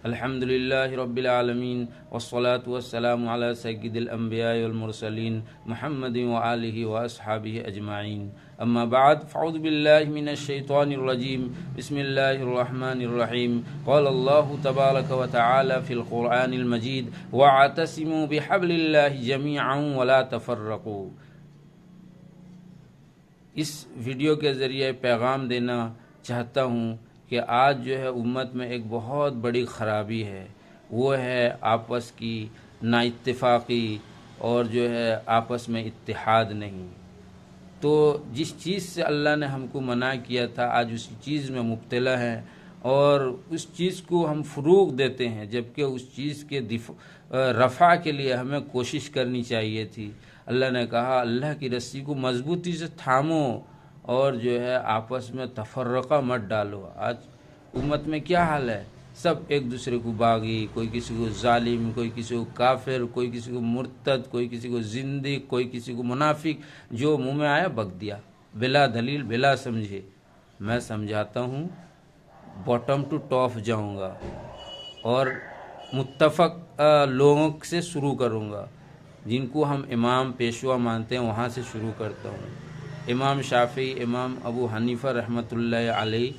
الحمد للہ رب العالمین والصلاة والسلام علی سید الانبیاء والمرسلین محمد وآلہ واصحابہ اجمعین اما بعد فاعوذ باللہ من الشیطان الرجیم بسم اللہ الرحمن الرحیم قال اللہ تبارک وتعالی فی القرآن المجید واعتصموا بحبل اللہ جمیعا ولا تفرقوا۔ اس ویڈیو کے ذریعے پیغام دینا چاہتا ہوں کہ آج جو ہے امت میں ایک بہت بڑی خرابی ہے، وہ ہے آپس کی نا اتفاقی اور جو ہے آپس میں اتحاد نہیں۔ تو جس چیز سے اللہ نے ہم کو منع کیا تھا آج اسی چیز میں مبتلا ہیں اور اس چیز کو ہم فروغ دیتے ہیں، جبکہ اس چیز کے رفع کے لیے ہمیں کوشش کرنی چاہیے تھی۔ اللہ نے کہا اللہ کی رسی کو مضبوطی سے تھامو اور جو ہے آپس میں تفرقہ مت ڈالو۔ آج امت میں کیا حال ہے؟ سب ایک دوسرے کو باغی، کوئی کسی کو ظالم، کوئی کسی کو کافر، کوئی کسی کو مرتد، کوئی کسی کو زندق، کوئی کسی کو منافق، جو منہ میں آیا بک دیا بلا دلیل بلا سمجھے۔ میں سمجھاتا ہوں، باٹم ٹو ٹاپ جاؤں گا اور متفق لوگوں سے شروع کروں گا، جن کو ہم امام پیشوا مانتے ہیں وہاں سے شروع کرتا ہوں۔ امام شافعی، امام ابو حنیفہ رحمۃ اللہ علیہ،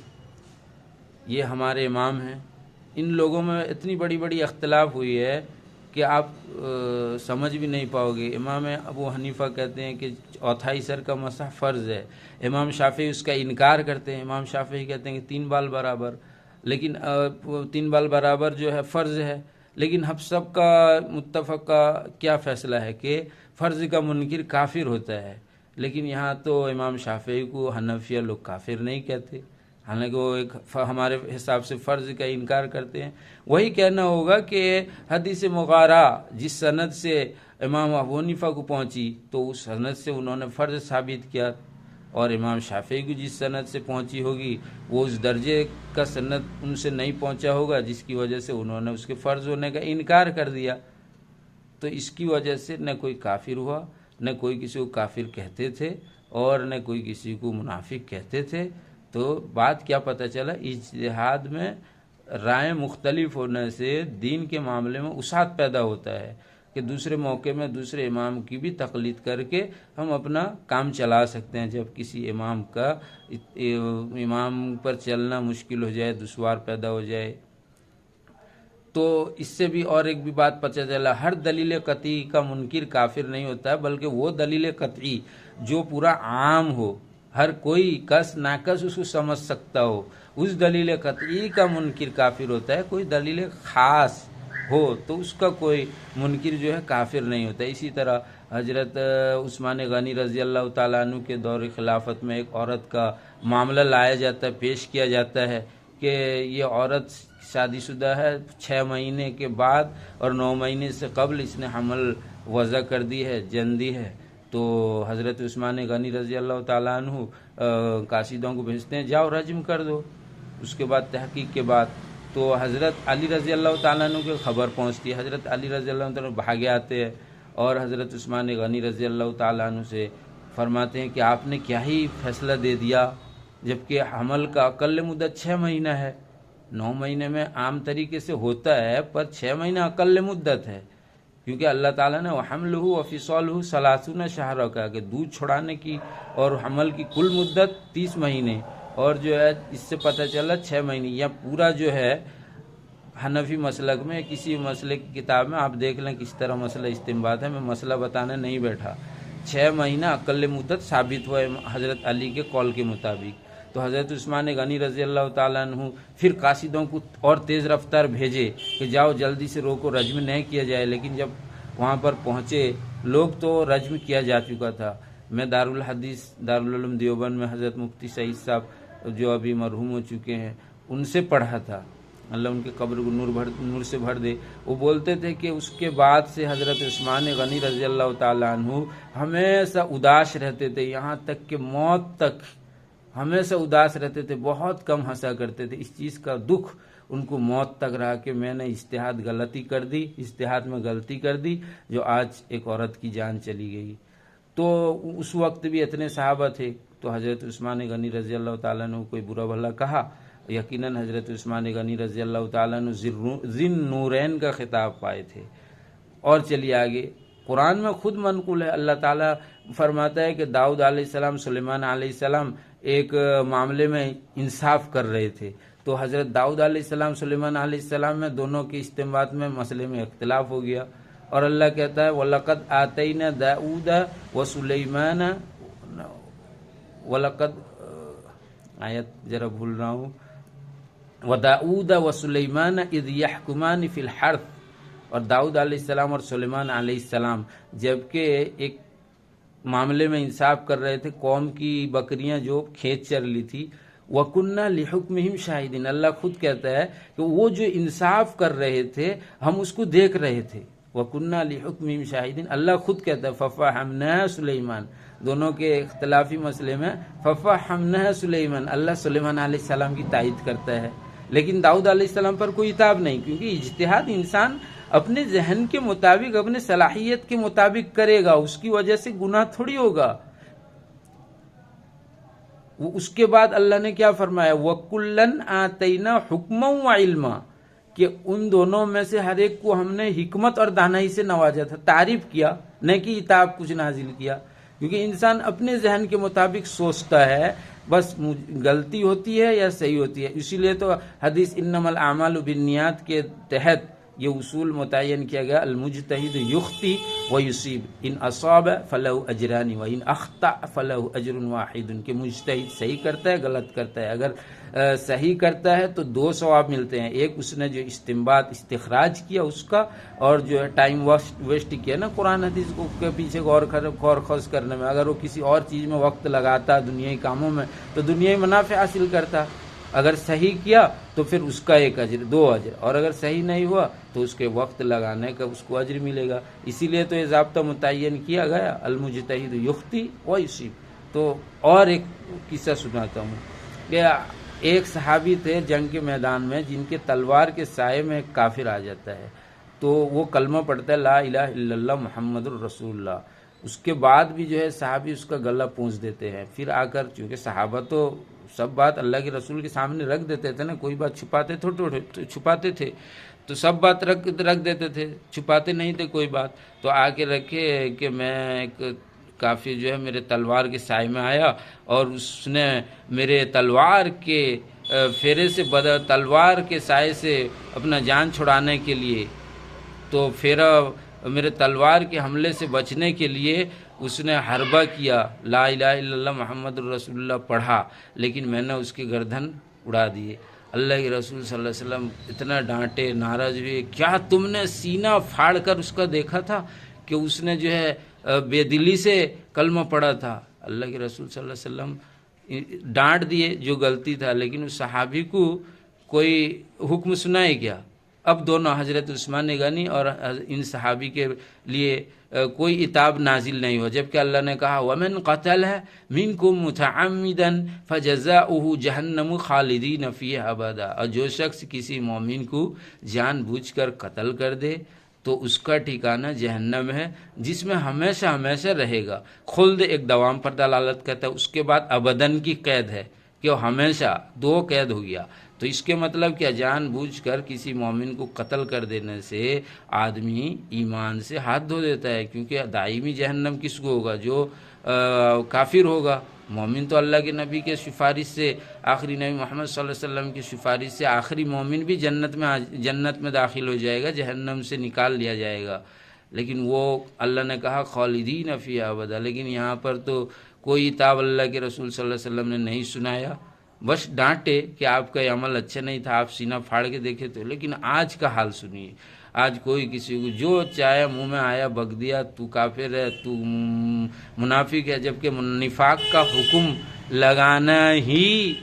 یہ ہمارے امام ہیں۔ ان لوگوں میں اتنی بڑی بڑی اختلاف ہوئی ہے کہ آپ سمجھ بھی نہیں پاؤ گے۔ امام ابو حنیفہ کہتے ہیں کہ چوتھائی سر کا مسح فرض ہے، امام شافعی اس کا انکار کرتے ہیں۔ امام شافعی کہتے ہیں کہ 3 بال برابر، لیکن 3 بال برابر جو ہے فرض ہے، لیکن ہم سب کا متفق کا کیا فیصلہ ہے کہ فرض کا منکر کافر ہوتا ہے۔ لیکن یہاں تو امام شافعی کو حنفیہ لوگ کافر نہیں کہتے، حالانکہ وہ ایک ہمارے حساب سے فرض کا انکار کرتے ہیں۔ وہی کہنا ہوگا کہ حدیث مغارہ جس سند سے امام ابو حنیفہ کو پہنچی تو اس سند سے انہوں نے فرض ثابت کیا، اور امام شافعی کو جس سند سے پہنچی ہوگی وہ اس درجے کا سند ان سے نہیں پہنچا ہوگا، جس کی وجہ سے انہوں نے اس کے فرض ہونے کا انکار کر دیا۔ تو اس کی وجہ سے نہ کوئی کافر ہوا، نہ کوئی کسی کو کافر کہتے تھے اور نہ کوئی کسی کو منافق کہتے تھے۔ تو بات کیا پتہ چلا، اجتہاد میں رائے مختلف ہونے سے دین کے معاملے میں وسعت پیدا ہوتا ہے کہ دوسرے موقع میں دوسرے امام کی بھی تقلید کر کے ہم اپنا کام چلا سکتے ہیں۔ جب کسی امام پر چلنا مشکل ہو جائے، دشوار پیدا ہو جائے، تو اس سے بھی اور ایک بھی بات پتہ چلا، ہر دلیل قطعی کا منکر کافر نہیں ہوتا ہے، بلکہ وہ دلیل قطعی جو پورا عام ہو، ہر کوئی کس ناکس اس کو سمجھ سکتا ہو، اس دلیل قطعی کا منکر کافر ہوتا ہے۔ کوئی دلیل خاص ہو تو اس کا کوئی منکر جو ہے کافر نہیں ہوتا۔ اسی طرح حضرت عثمان غنی رضی اللہ تعالیٰ عنہ کے دور خلافت میں ایک عورت کا معاملہ لایا جاتا ہے، پیش کیا جاتا ہے کہ یہ عورت شادی شدہ ہے، 6 مہینے کے بعد اور 9 مہینے سے قبل اس نے حمل وضع کر دی ہے، جن دی ہے۔ تو حضرت عثمان غنی رضی اللہ تعالیٰ عنہ قاصدوں کو بھیجتے ہیں، جاؤ رجم کر دو۔ اس کے بعد تحقیق کے بعد تو حضرت علی رضی اللہ تعالیٰ عنہ کی خبر پہنچتی ہے، حضرت علی رضی اللہ تعالیٰ عنہ بھاگے آتے ہیں اور حضرت عثمان غنی رضی اللہ تعالیٰ عنہ سے فرماتے ہیں کہ آپ نے کیا ہی فیصلہ دے دیا، جبکہ حمل کا اقل مدت 6 مہینہ ہے۔ 9 مہینے میں عام طریقے سے ہوتا ہے، پر 6 مہینہ اقل مدت ہے، کیونکہ اللہ تعالیٰ نے وَحَمْلُهُ وَفِصَالُهُ 30 شہر کہا کہ دودھ چھڑانے کی اور حمل کی کل مدت 30 مہینے، اور جو ہے اس سے پتہ چلا 6 مہینے۔ یا پورا جو ہے حنفی مسلک میں کسی مسئلے کی کتاب میں آپ دیکھ لیں کس طرح مسئلہ استنباط ہے، میں مسئلہ بتانے نہیں بیٹھا۔ 6 مہینہ اقل مدت ثابت ہوا حضرت علی کے قول کے مطابق۔ تو حضرت عثمان غنی رضی اللہ تعالیٰ عنہ پھر قاصدوں کو اور تیز رفتار بھیجے کہ جاؤ جلدی سے روکو، رجم نہیں کیا جائے۔ لیکن جب وہاں پر پہنچے لوگ تو رجم کیا جا چکا تھا۔ میں دارالحدیث دارالعلوم دیوبند میں حضرت مفتی سعید صاحب جو ابھی مرحوم ہو چکے ہیں ان سے پڑھا تھا، اللہ ان کے قبر کو نور سے بھر دے۔ وہ بولتے تھے کہ اس کے بعد سے حضرت عثمان غنی رضی اللہ تعالیٰ عنہ ہمیشہ اداس رہتے تھے، یہاں تک کہ موت تک ہمیشہ اداس رہتے تھے، بہت کم ہنسا کرتے تھے۔ اس چیز کا دکھ ان کو موت تک رہا کہ میں نے اجتہاد میں غلطی کر دی جو آج ایک عورت کی جان چلی گئی۔ تو اس وقت بھی اتنے صحابہ تھے، تو حضرت عثمان غنی رضی اللہ تعالیٰ نے کوئی برا بھلا کہا یقیناً حضرت عثمان غنی رضی اللہ تعالیٰ عنہ ذن نورین کا خطاب پائے تھے۔ اور چلیے آگے، قرآن میں خود منقول ہے، اللہ تعالیٰ فرماتا ہے کہ داؤد علیہ السلام سلیمان علیہ السلام ایک معاملے میں انصاف کر رہے تھے، تو حضرت داؤد علیہ السلام سلیمان علیہ السلام میں دونوں کے استنباط میں مسئلے میں اختلاف ہو گیا، اور اللہ کہتا ہے وَلَقَدْ آتَيْنَا دَاؤُدَ وَسُلَيْمَانَ، وَلَقَدْ آیت ذرا بھول رہا ہوں، وَدَاؤُدَ وَسُلَيْمَانَ اِذْ يَحْكُمَانِ فِي الْحَرْثِ، اور داؤد علیہ السلام اور سلیمان علیہ السلام جبکہ ایک معاملے میں انصاف کر رہے تھے، قوم کی بکریاں جو کھیت چر لی تھی، وَكُنَّا لِحُكْمِهِمْ شَاهِدِينَ، اللہ خود کہتا ہے کہ وہ جو انصاف کر رہے تھے ہم اس کو دیکھ رہے تھے، وَكُنَّا لِحُكْمِهِمْ شَاهِدِينَ، اللہ خود کہتا ہے فَفَهَمْنَاهُ سُلَيْمَانَ، دونوں کے اختلافی مسئلے میں فَفَهَمْنَاهُ سُلَيْمَانَ، اللہ سلیمان علیہ السلام کی تائید کرتا ہے، لیکن داؤد علیہ السلام پر کوئی عتاب نہیں، کیونکہ اجتہاد انسان اپنے ذہن کے مطابق، اپنے صلاحیت کے مطابق کرے گا، اس کی وجہ سے گناہ تھوڑی ہوگا۔ اس کے بعد اللہ نے کیا فرمایا، وَكُلًّا آتَيْنَا حُكْمًا وَعِلْمًا، کہ ان دونوں میں سے ہر ایک کو ہم نے حکمت اور دانائی سے نوازا تھا، تعریف کیا، نہ کہ عتاب کچھ نازل کیا، کیونکہ انسان اپنے ذہن کے مطابق سوچتا ہے، بس غلطی ہوتی ہے یا صحیح ہوتی ہے، اسی لیے تو حدیث انما الاعمال بالنیات کے تحت یہ اصول متعین کیا گیا، المجتہد یخطی و یصیب، ان اصاب فلہ اجران و ان اخطأ فلہ اجر واحد، کہ مجتہد صحیح کرتا ہے، غلط کرتا ہے، اگر صحیح کرتا ہے تو 2 ثواب ملتے ہیں، ایک اس نے جو استنباط استخراج کیا اس کا، اور جو ہے ٹائم ویسٹ کیا نا قرآن حدیث کو کے پیچھے غور خوض کرنے میں، اگر وہ کسی اور چیز میں وقت لگاتا دنیائی کاموں میں تو دنیائی منافع حاصل کرتا، اگر صحیح کیا تو پھر اس کا 1 اجر 2 اجر، اور اگر صحیح نہیں ہوا تو اس کے وقت لگانے کا اس کو اجر ملے گا، اسی لیے تو یہ ضابطہ متعین کیا گیا، المجتہد یخطی و یصیب۔ تو اور ایک قصہ سناتا ہوں کہ ایک صحابی تھے جنگ کے میدان میں، جن کے تلوار کے سائے میں ایک کافر آ جاتا ہے، تو وہ کلمہ پڑھتا ہے لا الہ الا اللہ محمد الرسول اللہ، اس کے بعد بھی جو ہے صحابی اس کا گلا پونچھ دیتے ہیں، پھر آ کر، چونکہ صحابہ تو سب بات اللہ کے رسول کے سامنے رکھ دیتے تھے نا، کوئی بات چھپاتے تھے تو سب بات رکھ دیتے تھے، چھپاتے نہیں تھے کوئی بات، تو آ کے رکھے کہ میں ایک کافی جو ہے میرے تلوار کے سائے میں آیا، اور اس نے میرے تلوار کے پھیرے سے تلوار کے سائے سے اپنا جان چھڑانے کے لیے، تو پھیرا میرے تلوار کے حملے سے بچنے کے لیے اس نے حربہ کیا، لا الہ الا اللہ محمد الرسول اللہ پڑھا، لیکن میں نے اس کی گردن اڑا دیے۔ اللہ کے رسول صلی اللہ علیہ وسلم اتنا ڈانٹے، ناراض ہوئے، کیا تم نے سینہ پھاڑ کر اس کا دیکھا تھا کہ اس نے جو ہے بے دلی سے کلمہ پڑھا تھا؟ اللہ کے رسول صلی اللہ علیہ وسلم ڈانٹ دیے جو غلطی تھا، لیکن اس صحابی کو کوئی حکم سنائے کیا؟ اب دونوں حضرت عثمان غنی اور ان صحابی کے لیے کوئی عتاب نازل نہیں ہوا، جبکہ اللہ نے کہا وَمَنْ قَتَلَ مِنْكُمْ مُتَعَمِّدًا فَجَزَاؤُهُ جَهَنَّمُ خَالِدِينَ فِيهَا أَبَدًا، اور جو شخص کسی مومن کو جان بوجھ کر قتل کر دے تو اس کا ٹھکانہ جہنم ہے، جس میں ہمیشہ ہمیشہ رہے گا۔ خلد ایک دوام پر دلالت کرتا ہے، اس کے بعد ابداً کی قید ہے کہ وہ ہمیشہ، 2 قید ہو گیا، تو اس کے مطلب کیا، جان بوجھ کر کسی مومن کو قتل کر دینے سے آدمی ایمان سے ہاتھ دھو دیتا ہے، کیونکہ دائمی جہنم کس کو ہوگا؟ جو کافر ہوگا۔ مومن تو اللہ کے نبی کے سفارش سے، آخری نبی محمد صلی اللہ علیہ وسلم کی سفارش سے آخری مومن بھی جنت میں داخل ہو جائے گا، جہنم سے نکال لیا جائے گا، لیکن وہ اللہ نے کہا خالدین فیہا ابدا، لیکن یہاں پر تو کوئی عتاب اللہ کے رسول صلی اللہ علیہ وسلم نے نہیں سنایا، بس ڈانٹے کہ آپ کا یہ عمل اچھا نہیں تھا، آپ سینہ پھاڑ کے دیکھے تو۔ لیکن آج کا حال سنیے، آج کوئی کسی کو جو چاہے منہ میں آیا بک دیا، تو کافر ہے، تو منافق ہے، جبکہ نفاق کا حکم لگانا ہی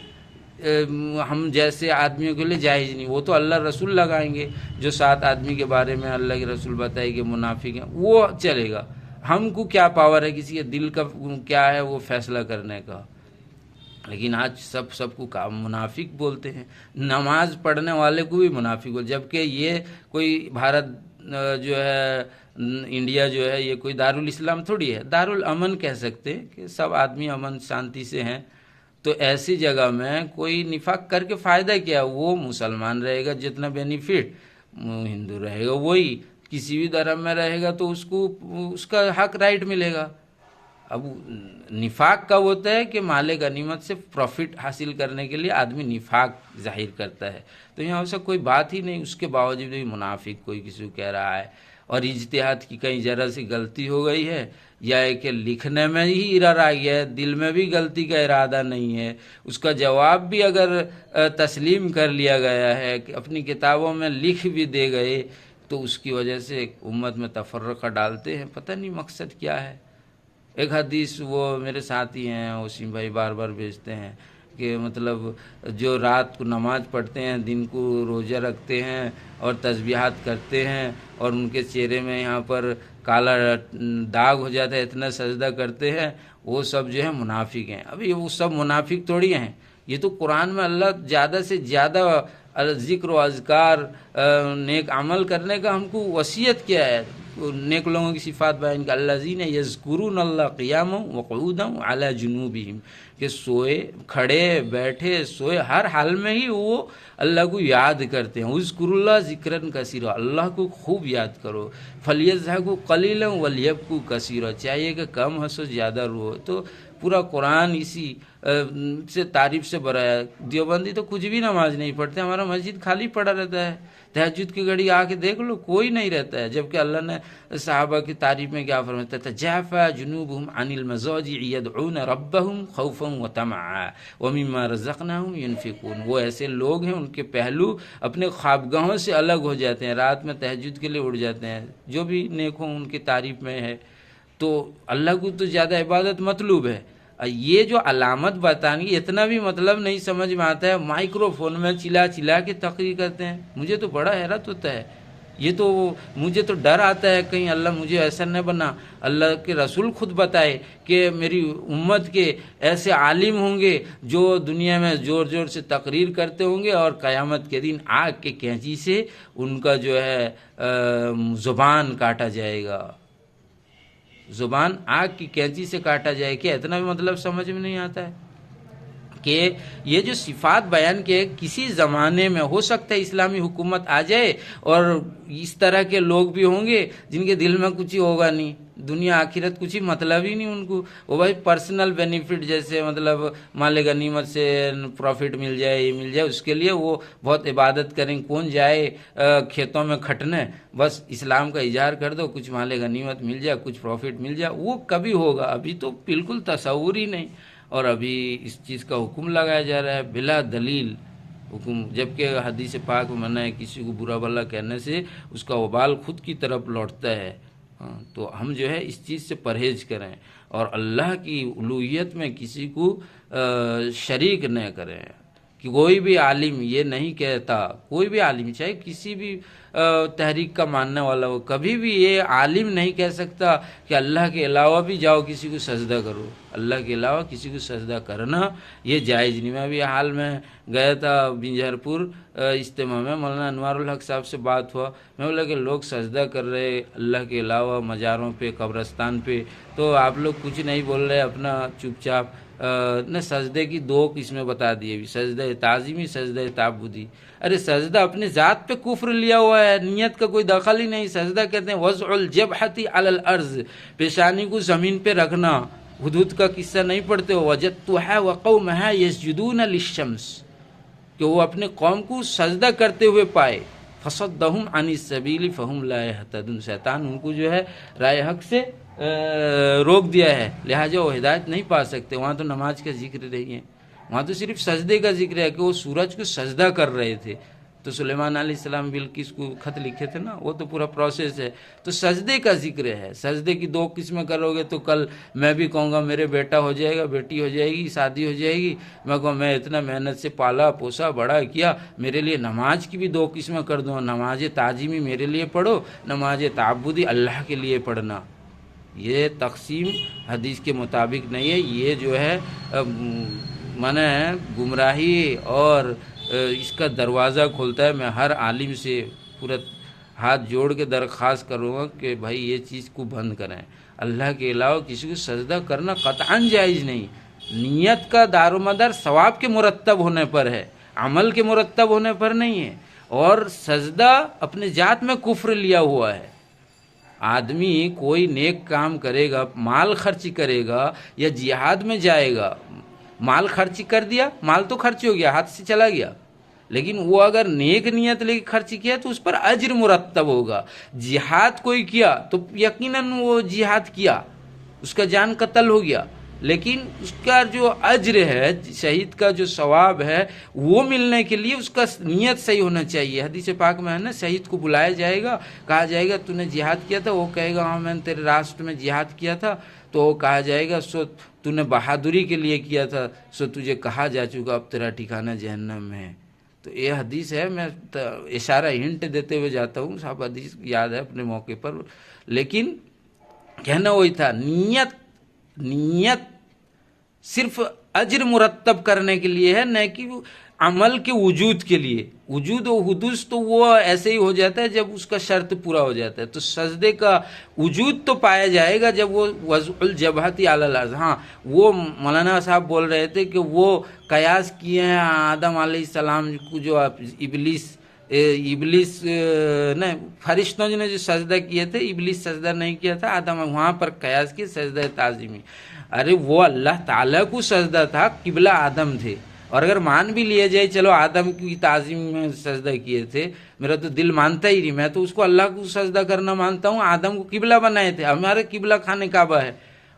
ہم جیسے آدمیوں کے لیے جائز نہیں، وہ تو اللہ رسول لگائیں گے، جو 7 آدمی کے بارے میں اللہ کے رسول بتائے کہ منافق ہیں، وہ چلے گا، ہم کو کیا پاور ہے کسی کے دل کا کیا ہے وہ فیصلہ کرنے کا؟ لیکن آج سب کو منافق بولتے ہیں، نماز پڑھنے والے کو بھی منافق بولتے، جبکہ یہ کوئی بھارت جو ہے، انڈیا جو ہے، یہ کوئی دارالاسلام تھوڑی ہے، دارالامن کہہ سکتے ہیں کہ سب آدمی امن شانتی سے ہیں، تو ایسی جگہ میں کوئی نفاق کر کے فائدہ کیا؟ وہ مسلمان رہے گا جتنا بینیفٹ، ہندو رہے گا وہی، کسی بھی دھرم میں رہے گا تو اس کو اس کا حق رائٹ ملے گا۔ اب نفاق کب ہوتا ہے کہ مال غنیمت سے پروفٹ حاصل کرنے کے لیے آدمی نفاق ظاہر کرتا ہے، تو یہاں اسے کوئی بات ہی نہیں، اس کے باوجود بھی منافق کوئی کسی کو کہہ رہا ہے۔ اور اجتہاد کی کہیں ذرا سی غلطی ہو گئی ہے، یا ہے کہ لکھنے میں ہی ارر آ گیا ہے، دل میں بھی غلطی کا ارادہ نہیں ہے، اس کا جواب بھی اگر تسلیم کر لیا گیا ہے کہ اپنی کتابوں میں لکھ بھی دے گئے، تو اس کی وجہ سے امت میں تفرقہ ڈالتے ہیں، پتہ نہیں مقصد کیا ہے۔ ایک حدیث وہ میرے ساتھی ہیں وسیم بھائی بار بار بھیجتے ہیں کہ مطلب جو رات کو نماز پڑھتے ہیں، دن کو روزہ رکھتے ہیں اور تسبیحات کرتے ہیں، اور ان کے چہرے میں یہاں پر کالا داغ ہو جاتا ہے، اتنا سجدہ کرتے ہیں، وہ سب جو ہے منافق ہیں۔ ابھی وہ سب منافق تھوڑی ہیں، یہ تو قرآن میں اللہ زیادہ سے زیادہ ذکر و اذکار نیک عمل کرنے کا ہم کو وصیت کیا ہے۔ نیک لوگوں کی صفات بیان کہ الذین یذکرون اللہ قیاما وقعودا علی جنوبہم، کہ سوئے کھڑے بیٹھے سوئے ہر حال میں ہی وہ اللہ کو یاد کرتے ہیں۔ اذکروا اللہ ذکرا کثیرا، اللہ کو خوب یاد کرو۔ فلیضحکوا قلیلا ولیبکوا کثیرا، چاہیے کہ کم ہنسو زیادہ رو۔ تو پورا قرآن اسی سے تعریف سے بھرا ہے۔ دیوبندی تو کچھ بھی نماز نہیں پڑھتے، ہمارا مسجد خالی پڑا رہتا ہے، تہجد کی گھڑی آ کے دیکھ لو کوئی نہیں رہتا ہے، جبکہ اللہ نے صحابہ کی تعریف میں کیا فرماتا تھا؟ تجافی جنوبہم عن المضاجع یدعون ربہم خوفا وطمعا ومما رزقناہم ینفقون۔ وہ ایسے لوگ ہیں ان کے پہلو اپنے خوابگاہوں سے الگ ہو جاتے ہیں، رات میں تہجد کے لیے اٹھ جاتے ہیں، جو بھی نیک ہوں ان کی تعریف میں ہے۔ تو اللہ کو تو زیادہ عبادت مطلوب ہے۔ یہ جو علامت بتانی اتنا بھی مطلب نہیں سمجھ میں آتا ہے، مائکرو فون میں چلا چلا کے تقریر کرتے ہیں، مجھے تو بڑا حیرت ہوتا ہے۔ یہ تو مجھے تو ڈر آتا ہے کہیں اللہ مجھے ایسا نہ بنا۔ اللہ کے رسول خود بتائے کہ میری امت کے ایسے عالم ہوں گے جو دنیا میں زور زور سے تقریر کرتے ہوں گے، اور قیامت کے دن آگ کے کینچی سے ان کا جو ہے زبان کاٹا جائے گا، زبان آگ کی کینچی سے کاٹا جائے۔ کہ اتنا بھی مطلب سمجھ میں نہیں آتا ہے کہ یہ جو صفات بیان کے کسی زمانے میں ہو سکتا ہے اسلامی حکومت آ جائے اور اس طرح کے لوگ بھی ہوں گے جن کے دل میں کچھ ہی ہوگا نہیں، دنیا آخرت کچھ ہی مطلب ہی نہیں ان کو، وہ بھائی پرسنل بینیفٹ جیسے مطلب مال غنیمت سے پروفٹ مل جائے، یہ مل جائے، اس کے لیے وہ بہت عبادت کریں۔ کون جائے کھیتوں میں کھٹنے، بس اسلام کا اظہار کر دو، کچھ مال غنیمت مل جائے، کچھ پروفٹ مل جائے، وہ کبھی ہوگا؟ ابھی تو بالکل تصور ہی نہیں، اور ابھی اس چیز کا حکم لگایا جا رہا ہے بلا دلیل حکم، جبکہ حدیث پاک میں منع ہے کسی کو برا بھلا کہنے سے اس کا وبال خود کی طرف لوٹتا ہے۔ تو ہم جو ہے اس چیز سے پرہیز کریں اور اللہ کی الوہیت میں کسی کو شریک نہ کریں۔ کہ کوئی بھی عالم یہ نہیں کہتا، کوئی بھی عالم چاہے کسی بھی تحریک کا ماننے والا ہو، کبھی بھی یہ عالم نہیں کہہ سکتا کہ اللہ کے علاوہ بھی جاؤ کسی کو سجدہ کرو۔ اللہ کے علاوہ کسی کو سجدہ کرنا یہ جائز نہیں۔ میں ابھی حال میں گیا تھا بنجھر پور اجتماع میں، مولانا انوار الحق صاحب سے بات ہوا، میں بولا کہ لوگ سجدہ کر رہے اللہ کے علاوہ مزاروں پہ، قبرستان پہ، تو آپ لوگ کچھ نہیں بول رہے، اپنا چپ چاپ۔ نے سجدے کی دو قسمیں بتا دی ابھی، سجدہ تعظیمی، سجدہ تعبدی۔ ارے سجدہ اپنے ذات پہ کفر لیا ہوا ہے، نیت کا کوئی دخل ہی نہیں۔ سجدہ کہتے ہیں وضع الجبہۃ علی الارض، پیشانی کو زمین پہ رکھنا۔ ہدہد کا قصہ نہیں پڑھتے ہو؟ وجدتھا وقومھا یسجدون للشمس، کہ وہ اپنے قوم کو سجدہ کرتے ہوئے پائے۔ فصدہم عن السبیل فہم لا یہتدون، شیطان ان کو جو ہے رائے حق سے روک دیا ہے، لہٰذا وہ ہدایت نہیں پا سکتے۔ وہاں تو نماز کا ذکر نہیں ہے، وہاں تو صرف سجدے کا ذکر ہے کہ وہ سورج کو سجدہ کر رہے تھے۔ تو سلیمان علیہ السلام بلقیس کو خط لکھے تھے نا، وہ تو پورا پروسیس ہے۔ تو سجدے کا ذکر ہے، سجدے کی دو قسمیں کرو گے تو کل میں بھی کہوں گا میرے بیٹا ہو جائے گا، بیٹی ہو جائے گی، شادی ہو جائے گی، میں کہوں میں اتنا محنت سے پالا پوسا بڑا کیا، میرے لیے نماز کی بھی دو قسمیں کر دو، نماز تعظیمی میرے لیے پڑھو، نماز تعبدی اللہ کے لیے پڑھنا۔ یہ تقسیم حدیث کے مطابق نہیں ہے، یہ جو ہے منع گمراہی اور اس کا دروازہ کھولتا ہے۔ میں ہر عالم سے پورا ہاتھ جوڑ کے درخواست کروں گا کہ بھائی یہ چیز کو بند کریں۔ اللہ کے علاوہ کسی کو سجدہ کرنا قطعاً جائز نہیں، نیت کا دار و مدار ثواب کے مرتب ہونے پر ہے، عمل کے مرتب ہونے پر نہیں ہے۔ اور سجدہ اپنے ذات میں کفر لیا ہوا ہے۔ آدمی کوئی نیک کام کرے گا، مال خرچ کرے گا یا جہاد میں جائے گا، مال خرچ کر دیا، مال تو خرچ ہو گیا، ہاتھ سے چلا گیا، لیکن وہ اگر نیک نیت لے کے خرچ کیا تو اس پر اجر مرتب ہوگا۔ جہاد کوئی کیا تو یقیناً وہ جہاد کیا، اس کا جان قتل ہو گیا، لیکن اس کا جو اجر ہے، شہید کا جو ثواب ہے، وہ ملنے کے لیے اس کا نیت صحیح ہونا چاہیے۔ حدیث پاک میں ہے نا، شہید کو بلایا جائے گا، کہا جائے گا تو نے جہاد کیا تھا، وہ کہے گا ہاں میں نے تیرے راستے میں جہاد کیا تھا، تو وہ کہا جائے گا سو تو نے بہادری کے لیے کیا تھا، سو تجھے کہا جا چکا اب تیرا ٹھکانہ جہنم میں ہے۔ تو یہ حدیث ہے، میں اشارہ ہنٹ دیتے ہوئے جاتا ہوں، صاحب حدیث یاد ہے اپنے موقع پر، لیکن کہنا وہی تھا، نیت صرف اجر مرتب کرنے کے لیے ہے، نہ کہ عمل کے وجود کے لیے۔ وجود و حدوث تو وہ ایسے ہی ہو جاتا ہے جب اس کا شرط پورا ہو جاتا ہے۔ تو سجدے کا وجود تو پایا جائے گا جب وہ وضع الجبہۃ علی الارض۔ ہاں، وہ مولانا صاحب بول رہے تھے کہ وہ قیاس کیے ہیں آدم علیہ السلام کو، جو ابلیس نے، فرشتوں نے جو سجدہ کیے تھے، ابلیس سجدہ نہیں کیا تھا، آدم وہاں پر قیاس کیے سجدہ تعظیمی۔ ارے وہ اللہ تعالیٰ کو سجدہ تھا، قبلہ آدم تھے۔ اور اگر مان بھی لیا جائے چلو آدم کی تعظیم میں سجدہ کیے تھے، میرا تو دل مانتا ہی نہیں، میں تو اس کو اللہ کو سجدہ کرنا مانتا ہوں، آدم کو قبلہ بنائے تھے، ہمارے قبلہ خانہ کعبہ ہے۔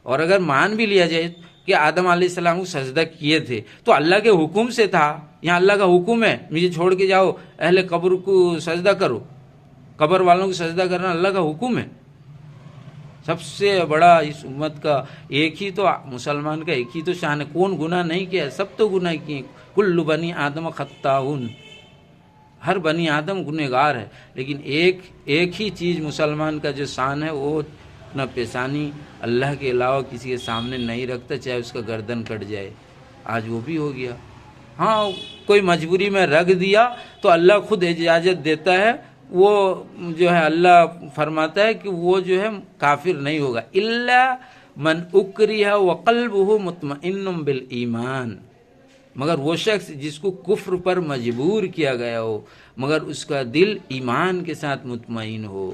اور اگر مان بھی لیا جائے کہ آدم علیہ السلام کو سجدہ کیے تھے تو اللہ کے حکم سے تھا، یہاں اللہ کا حکم ہے مجھے چھوڑ کے جاؤ، اہل قبر کو سجدہ کرو، قبر والوں کو سجدہ کرنا اللہ کا حکم ہے۔ سب سے بڑا اس امت کا ایک ہی تو، مسلمان کا ایک ہی تو شان ہے، کون گناہ نہیں کیا ہے؟ سب تو گناہ کیے، کل بنی آدم خطاؤن، ہر بنی آدم گنہگار ہے، لیکن ایک ہی چیز مسلمان کا جو شان ہے، وہ اپنا پیشانی اللہ کے علاوہ کسی کے سامنے نہیں رکھتا، چاہے اس کا گردن کٹ جائے۔ آج وہ بھی ہو گیا۔ ہاں، کوئی مجبوری میں رکھ دیا تو اللہ خود اجازت دیتا ہے، وہ جو ہے اللہ فرماتا ہے کہ وہ جو ہے کافر نہیں ہوگا، الا من اکرہ وقلبہ مطمئن بالایمان، مگر وہ شخص جس کو کفر پر مجبور کیا گیا ہو مگر اس کا دل ایمان کے ساتھ مطمئن ہو۔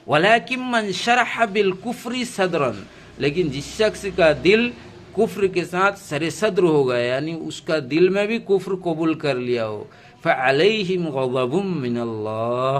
ولیکن من شرح بالکفر صدرا، لیکن جس شخص کا دل کفر کے ساتھ سر صدر ہو گیا، یعنی اس کا دل میں بھی کفر قبول کر لیا ہو، فعلیہم غضب من اللہ،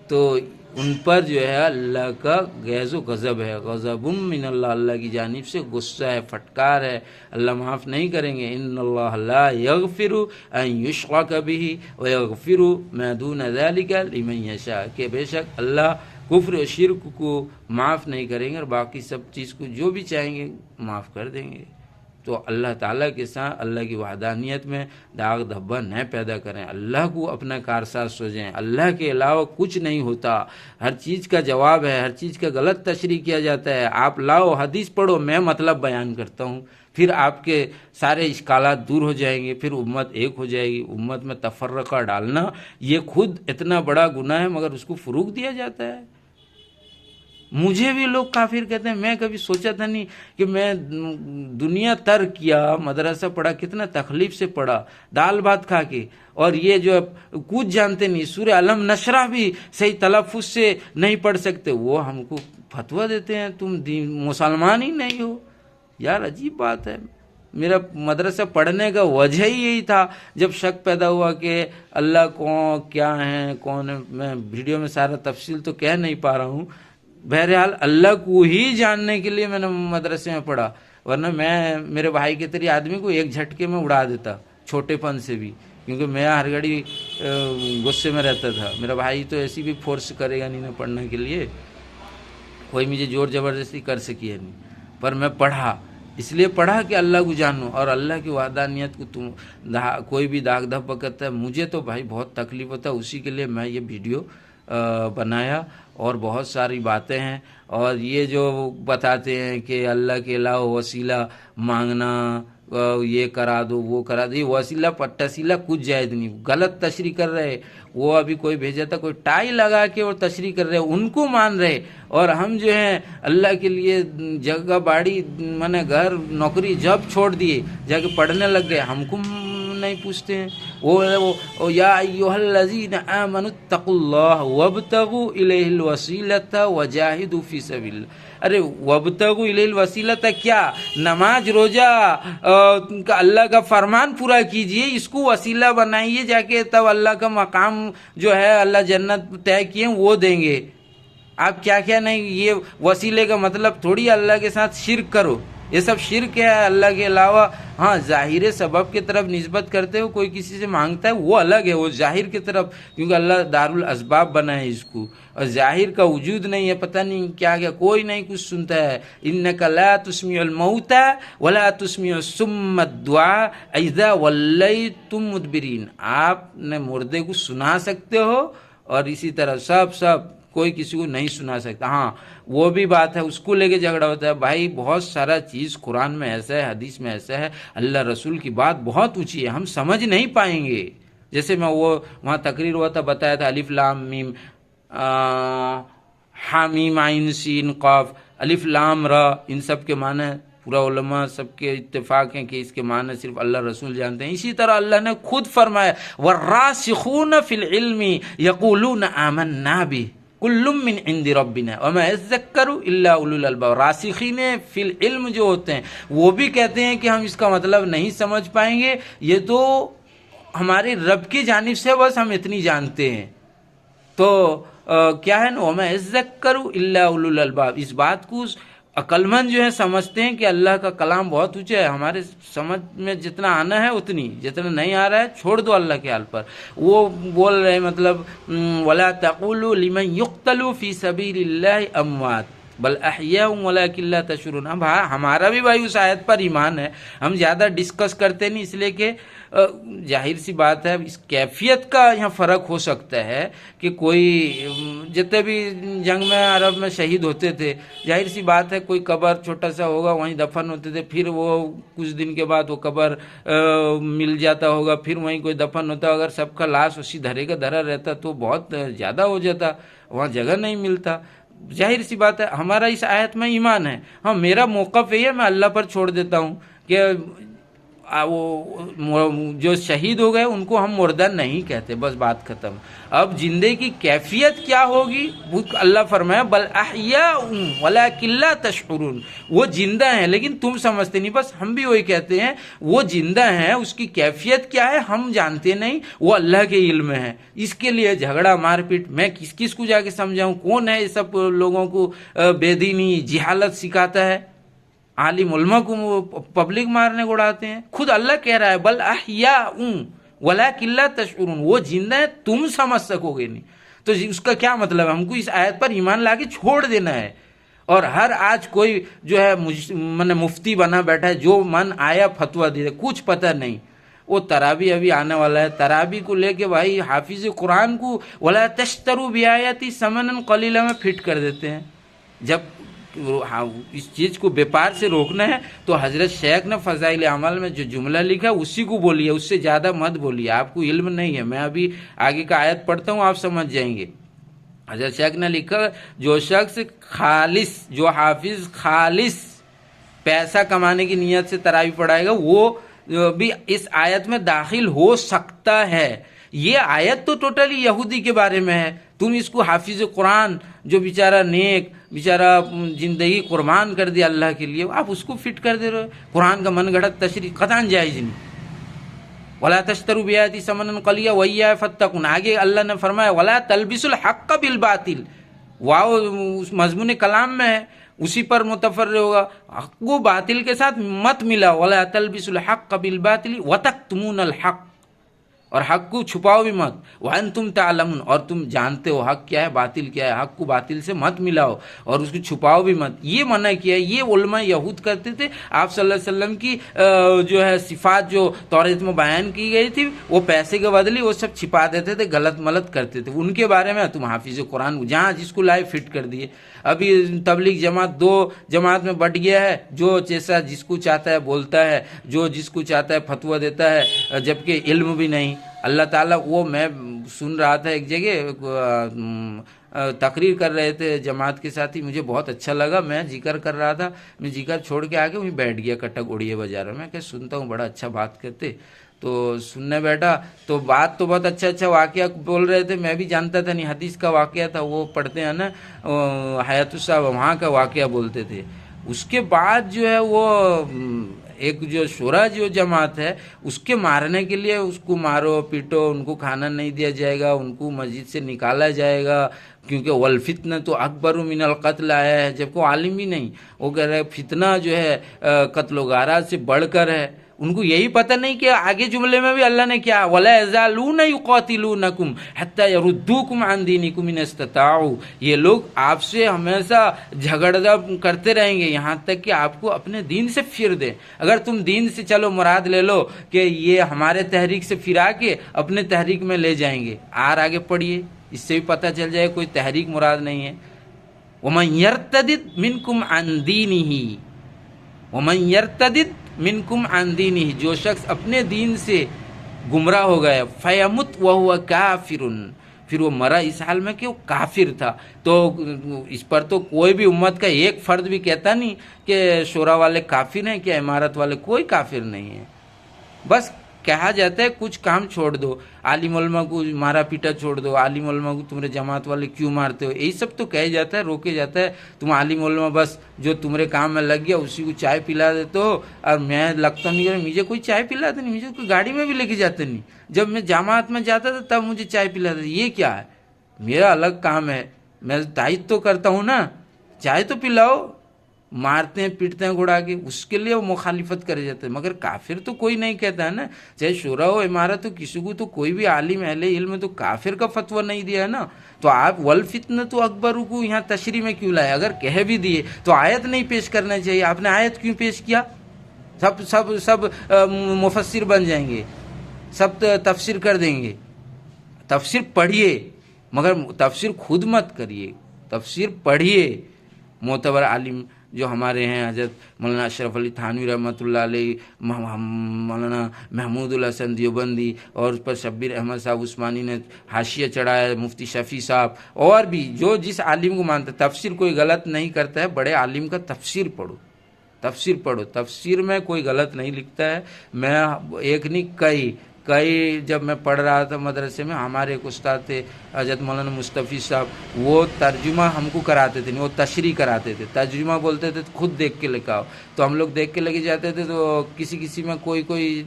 تو ان پر جو ہے اللہ کا غیظ و غضب ہے، غضب من اللہ، اللہ کی جانب سے غصہ ہے، پھٹکار ہے، اللہ معاف نہیں کریں گے۔ ان اللہ لا یغفر ان یشرک بہ ویغفر ما دون ذلک لمن یشاء، کہ بے شک اللہ کفر و شرک کو معاف نہیں کریں گے اور باقی سب چیز کو جو بھی چاہیں گے معاف کر دیں گے۔ تو اللہ تعالیٰ کے ساتھ اللہ کی وحدانیت میں داغ دھبا نہ پیدا کریں، اللہ کو اپنا کارساز سوچیں، اللہ کے علاوہ کچھ نہیں ہوتا، ہر چیز کا جواب ہے، ہر چیز کا غلط تشریح کیا جاتا ہے۔ آپ لاؤ حدیث پڑھو، میں مطلب بیان کرتا ہوں، پھر آپ کے سارے اشکالات دور ہو جائیں گے، پھر امت ایک ہو جائے گی۔ امت میں تفرقہ ڈالنا یہ خود اتنا بڑا گناہ ہے، مگر اس کو فروغ دیا جاتا ہے۔ مجھے بھی لوگ کافر کہتے ہیں، میں کبھی سوچا تھا نہیں کہ میں دنیا ترک کیا، مدرسہ پڑھا، کتنا تکلیف سے پڑھا، دال بھات کھا کے، اور یہ جو کچھ جانتے نہیں، سورہ علم نشرہ بھی صحیح تلفظ سے نہیں پڑھ سکتے، وہ ہم کو فتویٰ دیتے ہیں تم مسلمان ہی نہیں ہو۔ یار عجیب بات ہے۔ میرا مدرسہ پڑھنے کا وجہ ہی یہی تھا، جب شک پیدا ہوا کہ اللہ کون کیا ہے کون ہے، میں ویڈیو میں سارا تفصیل تو کہہ نہیں پا رہا ہوں، بہرحال اللہ کو ہی جاننے کے لیے میں نے مدرسے میں پڑھا، ورنہ میں میرے بھائی کے طریقے آدمی کو ایک جھٹکے میں اڑا دیتا، چھوٹے پن سے بھی، کیونکہ میں ہر گھڑی غصے میں رہتا تھا۔ میرا بھائی تو ایسی بھی فورس کرے گا نہیں نہ پڑھنے کے لیے، کوئی مجھے زور زبردستی کر سکی ہے نہیں، پر میں پڑھا، اس لیے پڑھا کہ اللہ کو جانوں اور اللہ کی وحدانیت کو تم کوئی بھی داغ دھبا کرتا ہے، مجھے تو بھائی بہت تکلیف ہوتا ہے، اسی کے لیے میں یہ ویڈیو بنایا۔ اور بہت ساری باتیں ہیں، اور یہ جو بتاتے ہیں کہ اللہ کے علاوہ وسیلہ مانگنا یہ کرا دو وہ کرا دو، یہ وسیلہ ٹسیلہ کچھ جائز نہیں، غلط تشریح کر رہے۔ وہ ابھی کوئی بھیجا تھا، کوئی ٹائی لگا کے اور تشریح کر رہے، ان کو مان رہے، اور ہم جو ہیں اللہ کے لیے جگہ باڑی مانے گھر نوکری جب چھوڑ دیے، جا کے پڑھنے لگ گئے، ہم کو نہیں پوچھتے ہیں۔ وہ یا ایھا الذین آمنوا اتقوا اللہ وابتغوا الیہ الوسیلۃ وجاہدوا فی سبیل اللہ۔ ارے وابتغوا الیہ الوسیلۃ کیا؟ نماز روزہ کا اللہ کا فرمان پورا کیجئے، اس کو وسیلہ بنائیے، جا کے تب اللہ کا مقام جو ہے اللہ جنت طے کیے وہ دیں گے۔ آپ کیا کیا نہیں، یہ وسیلے کا مطلب تھوڑی اللہ کے ساتھ شرک کرو، یہ سب شرک ہے اللہ کے علاوہ۔ ہاں ظاہر سبب کی طرف نسبت کرتے ہو، کوئی کسی سے مانگتا ہے وہ الگ ہے، وہ ظاہر کی طرف، کیونکہ اللہ دار الاسباب بنا ہے اس کو، اور ظاہر کا وجود نہیں ہے، پتہ نہیں کیا کیا، کوئی نہیں کچھ سنتا ہے۔ انک لا تسمع الموتى ولا تسمع الصم الدعاء اذا وليتم مدبرین، آپ نے مردے کو سنا سکتے ہو، اور اسی طرح سب کوئی کسی کو نہیں سنا سکتا۔ ہاں وہ بھی بات ہے، اس کو لے کے جھگڑا ہوتا ہے۔ بھائی بہت سارا چیز قرآن میں ایسا ہے، حدیث میں ایسا ہے، اللہ رسول کی بات بہت اونچی ہے، ہم سمجھ نہیں پائیں گے۔ جیسے میں وہ وہاں تقریر ہوا تھا، بتایا تھا الف لام میم حامیم عین سین قاف، الف لام را، ان سب کے معنی پورا علماء سب کے اتفاق ہیں کہ اس کے معنی صرف اللہ رسول جانتے ہیں۔ اسی طرح اللہ نے خود فرمایا والراسخون فی العلم یقولون آمنا بہ کل من عند ربنا وما یذکر الا اولو الالباب۔ راسخین فی العلم جو ہوتے ہیں وہ بھی کہتے ہیں کہ ہم اس کا مطلب نہیں سمجھ پائیں گے، یہ تو ہمارے رب کی جانب سے بس ہم اتنی جانتے ہیں۔ تو کیا ہے نا، وما یذکر الا اولو الالباب، اس بات کو عقل مند جو ہے سمجھتے ہیں کہ اللہ کا کلام بہت اونچا ہے، ہمارے سمجھ میں جتنا آنا ہے اتنی، جتنا نہیں آ رہا ہے چھوڑ دو اللہ کے حال پر۔ وہ بول رہے ہیں مطلب ولا تقولوا لمن يقتل في سبيل الله اموات بل احیاء ولکن لا تشعرون۔ اب ہمارا بھی بھائی اس آیت پر ایمان ہے، ہم زیادہ ڈسکس کرتے نہیں، اس لیے کہ ظاہر سی بات ہے اس کیفیت کا یہاں فرق ہو سکتا ہے کہ کوئی جتنے بھی جنگ میں عرب میں شہید ہوتے تھے، ظاہر سی بات ہے کوئی قبر چھوٹا سا ہوگا وہیں دفن ہوتے تھے، پھر وہ کچھ دن کے بعد وہ قبر مل جاتا ہوگا، پھر وہیں کوئی دفن ہوتا، اگر سب کا لاش اسی دھرے کا دھرا رہتا تو بہت زیادہ ہو جاتا، وہاں جگہ نہیں ملتا۔ ظاہر سی بات ہے ہمارا اس آیت میں ایمان ہے۔ ہاں میرا موقف یہ ہے، میں اللہ پر چھوڑ دیتا ہوں کہ وہ جو شہید ہو گئے ان کو ہم مردہ نہیں کہتے، بس بات ختم۔ اب زندے کی کیفیت کیا ہوگی، اللہ فرمایا بل احیاء ولکن لا تشعرون، وہ زندہ ہیں لیکن تم سمجھتے نہیں۔ بس ہم بھی وہی کہتے ہیں، وہ زندہ ہیں، اس کی کیفیت کیا ہے ہم جانتے نہیں، وہ اللہ کے علم ہے۔ اس کے لیے جھگڑا مار پیٹ میں کس کس کو جا کے سمجھاؤں؟ کون ہے یہ سب لوگوں کو بے دینی جہالت سکھاتا ہے؟ عالم علماء کو پبلک مارنے کو اڑاتے ہیں۔ خود اللہ کہہ رہا ہے بل احیاء ولکن لا تشعرون، وہ زندہ ہے تم سمجھ سکو گے نہیں۔ تو اس کا کیا مطلب ہے؟ ہم کو اس آیت پر ایمان لا کے چھوڑ دینا ہے۔ اور ہر آج کوئی جو ہے مفتی بنا بیٹھا ہے، جو من آیا فتویٰ دے، کچھ پتہ نہیں۔ وہ تراویح ابھی آنے والا ہے، تراویح کو لے کے بھائی حافظ قرآن کو ولا تشتروا بآیاتی ثمنا قلیلا میں فٹ کر دیتے ہیں۔ جب اس چیز کو بیپار سے روکنا ہے تو حضرت شیخ نے فضائل اعمال میں جو جملہ لکھا اسی کو بولیے، اس سے زیادہ مت بولیے، آپ کو علم نہیں ہے۔ میں ابھی آگے کا آیت پڑھتا ہوں، آپ سمجھ جائیں گے۔ حضرت شیخ نے لکھا جو شخص خالص، جو حافظ خالص پیسہ کمانے کی نیت سے تراویح پڑھائے گا وہ بھی اس آیت میں داخل ہو سکتا ہے۔ یہ آیت تو ٹوٹلی یہودی کے بارے میں ہے، تم اس کو حافظ قرآن جو بیچارہ نیک بیچارہ زندگی قربان کر دیا اللہ کے لیے، آپ اس کو فٹ کر دے رہے ہو۔ قرآن کا من گھڑت تشریح قطعاً جائز نہیں۔ ولا تشتروا بآیاتی ثمنا قلیلا وایایا فاتقون، آگے اللہ نے فرمایا ولا تلبسوا الحق بالباطل، واو اس مضمون کلام میں ہے، اسی پر متفرع ہوگا، حق کو باطل کے ساتھ مت ملا، ولا تلبسوا الحق بالباطل وتکتمون الحق، اور حق کو چھپاؤ بھی مت. وانتم تعلمون، اور تم جانتے ہو حق کیا ہے باطل کیا ہے، حق کو باطل سے مت ملاؤ اور اس کو چھپاؤ بھی مت. یہ منع کیا ہے. یہ علماء یہود کرتے تھے. آپ صلی اللہ علیہ وسلم کی جو ہے صفات جو تورات میں بیان کی گئی تھی وہ پیسے کے بدلے وہ سب چھپا دیتے تھے، غلط ملت کرتے تھے. ان کے بارے میں تم حافظ قرآن جہاں جس کو لائے فٹ کر دیے. ابھی تبلیغ جماعت 2 جماعت میں بٹ گیا ہے، جو جیسا جس کو چاہتا ہے بولتا ہے، جو جس کو چاہتا ہے فتویٰ دیتا ہے، جبکہ علم بھی نہیں. اللہ تعالیٰ وہ میں سن رہا تھا ایک جگہ تقریر کر رہے تھے جماعت کے ساتھ ہی، مجھے بہت اچھا لگا. میں ذکر کر رہا تھا، میں ذکر چھوڑ کے آگے وہیں بیٹھ گیا کٹک اڑیے بازار میں کہ سنتا ہوں، بڑا اچھا بات کرتے. تو سننے بیٹھا تو بات تو بہت اچھا واقعہ بول رہے تھے. میں بھی جانتا تھا نہیں، حدیث کا واقعہ تھا. وہ پڑھتے ہیں نا حیات صاحب، وہاں کا واقعہ بولتے تھے. اس کے بعد جو ہے وہ ایک جو شورا جو جماعت ہے اس کے مارنے کے لیے اس کو مارو پیٹو، ان کو کھانا نہیں دیا جائے گا، ان کو مسجد سے نکالا جائے گا، کیونکہ والفتنہ تو اکبر من القتل آیا ہے. جب کو عالم بھی نہیں، وہ کہہ رہے فتنہ جو ہے قتل و غارات سے بڑھ کر ہے. ان کو یہی پتہ نہیں کہ آگے جملے میں بھی اللہ نے کیا وَلَا يَزَالُونَ يُقَاتِلُونَكُمْ حَتَّى يَرُدُّوكُمْ عَنْ دِينِكُمْ إِنِ اسْتَطَاعُوا. یہ لوگ آپ سے ہمیشہ جھگڑا کرتے رہیں گے یہاں تک کہ آپ کو اپنے دین سے پھر دیں. اگر تم دین سے چلو مراد لے لو کہ یہ ہمارے تحریک سے پھرا کے اپنے تحریک میں لے جائیں گے. آگے پڑھیے، اس سے بھی پتہ چل جائے کوئی تحریک مراد نہیں ہے. وَمَنْ يَرْتَدِدْ مِنْكُمْ عَنْ دِينِهِ وَمَنْ يَرْتَدِدْ مِنْكُمْ عَنْ دِينِهِ، جو شخص اپنے دین سے گمراہ ہو گیا، فَيَمُتْ وَهُوَ كَافِرٌ، پھر وہ مرا اس حال میں کہ وہ کافر تھا. تو اس پر تو کوئی بھی امت کا ایک فرد بھی کہتا نہیں کہ شورا والے کافر ہیں، کہ عمارت والے کوئی کافر نہیں ہے. بس کہا جاتا ہے کچھ کام چھوڑ دو، عالم علماء کو مارا پیٹا چھوڑ دو، عالم علماء کو تمہارے جماعت والے کیوں مارتے ہو، یہی سب تو کہا جاتا ہے، روکے جاتا ہے. تم عالم علماء بس جو تمہارے کام میں لگ گیا اسی کو چائے پلا دیتے ہو، اور میں لگتا نہیں کہ مجھے کوئی چائے پلاتا نہیں، مجھے کوئی گاڑی میں بھی لے کے جاتے نہیں. جب میں جماعت میں جاتا تھا تب مجھے چائے پلاتا تھا. یہ کیا ہے؟ میرا الگ کام ہے، میں تائید تو کرتا ہوں نا، چائے تو پلاؤ. مارتے ہیں پیٹتے ہیں گھوڑا کے، اس کے لیے وہ مخالفت کرے جاتے ہیں. مگر کافر تو کوئی نہیں کہتا ہے نا، چاہے شورا ہو عمارت ہو، کسی کو تو کوئی بھی عالم اہل علم تو کافر کا فتویٰ نہیں دیا ہے نا. تو آپ والفتنہ تو اکبر کو یہاں تشریح میں کیوں لائے؟ اگر کہہ بھی دیے تو آیت نہیں پیش کرنا چاہیے. آپ نے آیت کیوں پیش کیا؟ سب مفسر بن جائیں گے، سب تفسیر کر دیں گے. تفسیر پڑھیے مگر تفسیر خود مت کریے، تفسیر پڑھیے. معتبر عالم جو ہمارے ہیں حضرت مولانا اشرف علی تھانوی رحمۃ اللہ علیہ، مولانا محمود الحسن دیوبندی، اور اس پر شبیر احمد صاحب عثمانی نے حاشیہ چڑھایا، مفتی شفیع صاحب، اور بھی جو جس عالم کو مانتا ہے. تفسیر کوئی غلط نہیں کرتا ہے، بڑے عالم کا تفسیر پڑھو، تفسیر پڑھو. تفسیر میں کوئی غلط نہیں لکھتا ہے. میں ایک نہیں کئی جب میں پڑھ رہا تھا مدرسے میں، ہمارے ایک استاد تھے حضرت مولانا مصطفی صاحب، وہ ترجمہ ہم کو کراتے تھے، نہیں وہ تشریح کراتے تھے. ترجمہ بولتے تھے خود دیکھ کے لکھاؤ، تو ہم لوگ دیکھ کے لگے جاتے تھے. تو کسی میں کوئی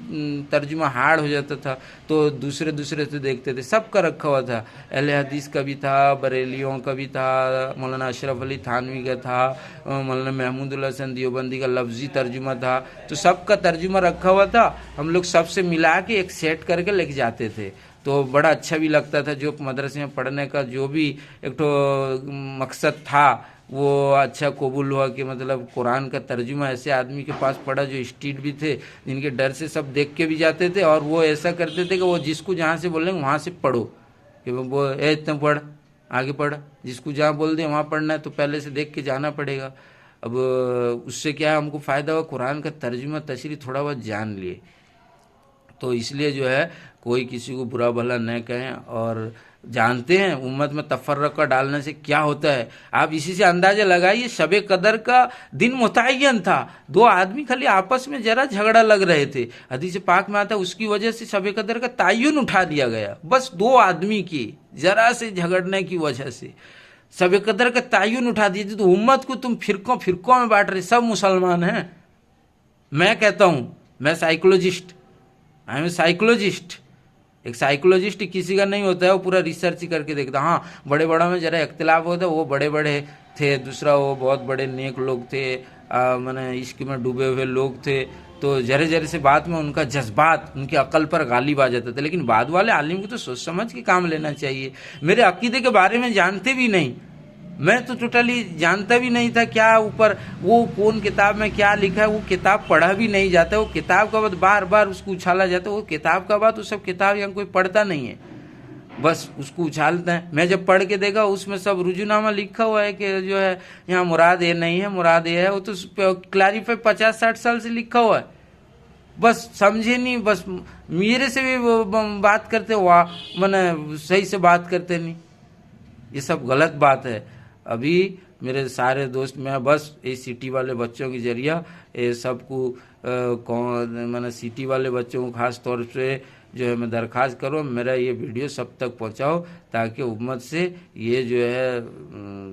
ترجمہ ہارڈ ہو جاتا تھا تو دوسرے سے دیکھتے تھے. سب کا رکھا ہوا تھا، اہل حدیث کا بھی تھا، بریلیوں کا بھی تھا، مولانا اشرف علی تھانوی کا تھا، مولانا محمود الحسن دیوبندی کا لفظی ترجمہ تھا. تو سب کا ترجمہ رکھا ہوا تھا. ہم لوگ سب سے ملا کے ایک سیٹ کر کے لکھ جاتے تھے. تو بڑا اچھا بھی لگتا تھا. جو مدرسے میں پڑھنے کا جو بھی ایک تو مقصد تھا وہ اچھا قبول ہوا کہ مطلب قرآن کا ترجمہ ایسے آدمی کے پاس پڑھا جو اسٹیٹ بھی تھے، جن کے ڈر سے سب دیکھ کے بھی جاتے تھے، اور وہ ایسا کرتے تھے کہ وہ جس کو جہاں سے بولیں وہاں سے پڑھو، کہ وہ اتنا پڑھ آگے پڑھ، جس کو جہاں بول دیں وہاں پڑھنا ہے تو پہلے سے دیکھ کے جانا پڑے گا. اب اس سے کیا ہم کو فائدہ ہوا؟ قرآن کا ترجمہ تشریح تھوڑا بہت جان لیے. تو اس لیے جو ہے کوئی کسی کو برا بھلا نہ کہیں، اور جانتے ہیں امت میں تفرقہ ڈالنے سے کیا ہوتا ہے. آپ اسی سے اندازہ لگائیے، شب قدر کا دن متعین تھا، 2 آدمی خالی آپس میں ذرا جھگڑا لگ رہے تھے، حدیث پاک میں آتا ہے اس کی وجہ سے شب قدر کا تعین اٹھا دیا گیا. بس 2 آدمی کی ذرا سے جھگڑنے کی وجہ سے شب قدر کا تعین اٹھا دیتے. تو امت کو تم فرقوں میں بانٹ رہے. سب مسلمان ہیں. میں کہتا ہوں، میں سائیکولوجسٹ، ایک سائیکولوجسٹ کسی کا نہیں ہوتا ہے، وہ پورا ریسرچ کر کے دیکھتا. ہاں بڑے بڑوں میں ذرا اختلاف ہوتا ہے، وہ بڑے تھے، دوسرا وہ بہت بڑے نیک لوگ تھے، عشق میں ڈوبے ہوئے لوگ تھے. تو ذرے ذرے سے بات میں ان کا جذبات ان کی عقل پر غالب آ جاتا تھا، لیکن بعد والے عالم کو تو سوچ سمجھ کے کام لینا چاہیے۔ میرے عقیدے کے بارے میں جانتے بھی نہیں، میں تو ٹوٹلی جانتا بھی نہیں تھا کیا اوپر وہ کون کتاب میں کیا لکھا ہے، وہ کتاب پڑھا بھی نہیں جاتا، وہ کتاب کا بعد بار بار اس کو اچھالا جاتا ہے، وہ کتاب کا بعد وہ سب کتاب یہاں کوئی پڑھتا نہیں ہے، بس اس کو اچھالتے ہیں۔ میں جب پڑھ کے دیکھا اس میں سب رجوع لکھا ہوا ہے کہ جو ہے یہاں مراد یہ نہیں ہے، مراد یہ ہے، وہ تو کلیریفائی 50-60 سال سے لکھا ہوا ہے، بس سمجھے نہیں، بس میرے سے بھی وہ بات کرتے میں نے صحیح سے بات کرتے نہیں، یہ سب غلط بات ہے۔ ابھی میرے سارے دوست میں بس یہ سٹی والے بچوں کے ذریعہ یہ سب کو میں نے سٹی والے بچوں کو خاص طور سے جو ہے میں درخواست کروں میرا یہ ویڈیو سب تک پہنچاؤ تاکہ امت سے یہ جو ہے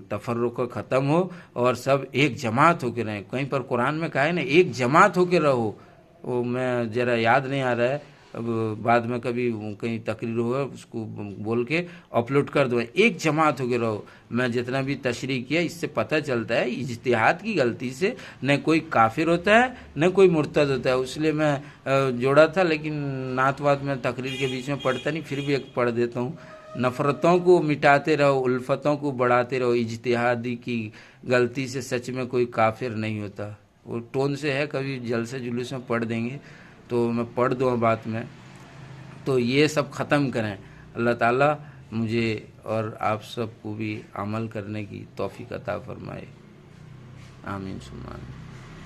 تفرقہ ختم ہو اور سب ایک جماعت ہو کے رہیں۔ کہیں پر قرآن میں کہا ہے نا ایک جماعت ہو کے رہو، وہ میں ذرا یاد نہیں آ رہا ہے، اب بعد میں کبھی کہیں تقریر ہوگا اس کو بول کے اپلوڈ کر دو، ایک جماعت ہو کے رہو۔ میں جتنا بھی تشریح کیا اس سے پتہ چلتا ہے اجتہاد کی غلطی سے نہ کوئی کافر ہوتا ہے نہ کوئی مرتد ہوتا ہے، اس لیے میں جوڑا تھا، لیکن نعت وات میں تقریر کے بیچ میں پڑھتا نہیں، پھر بھی ایک پڑھ دیتا ہوں۔ نفرتوں کو مٹاتے رہو، الفتوں کو بڑھاتے رہو، اجتہادی کی غلطی سے سچ میں کوئی کافر نہیں ہوتا۔ وہ ٹون سے ہے، کبھی جلسے جلوس میں پڑھ دیں گے تو میں پڑھ دوں بات میں، تو یہ سب ختم کریں۔ اللہ تعالیٰ مجھے اور آپ سب کو بھی عمل کرنے کی توفیق عطا فرمائے، آمین ثم آمین۔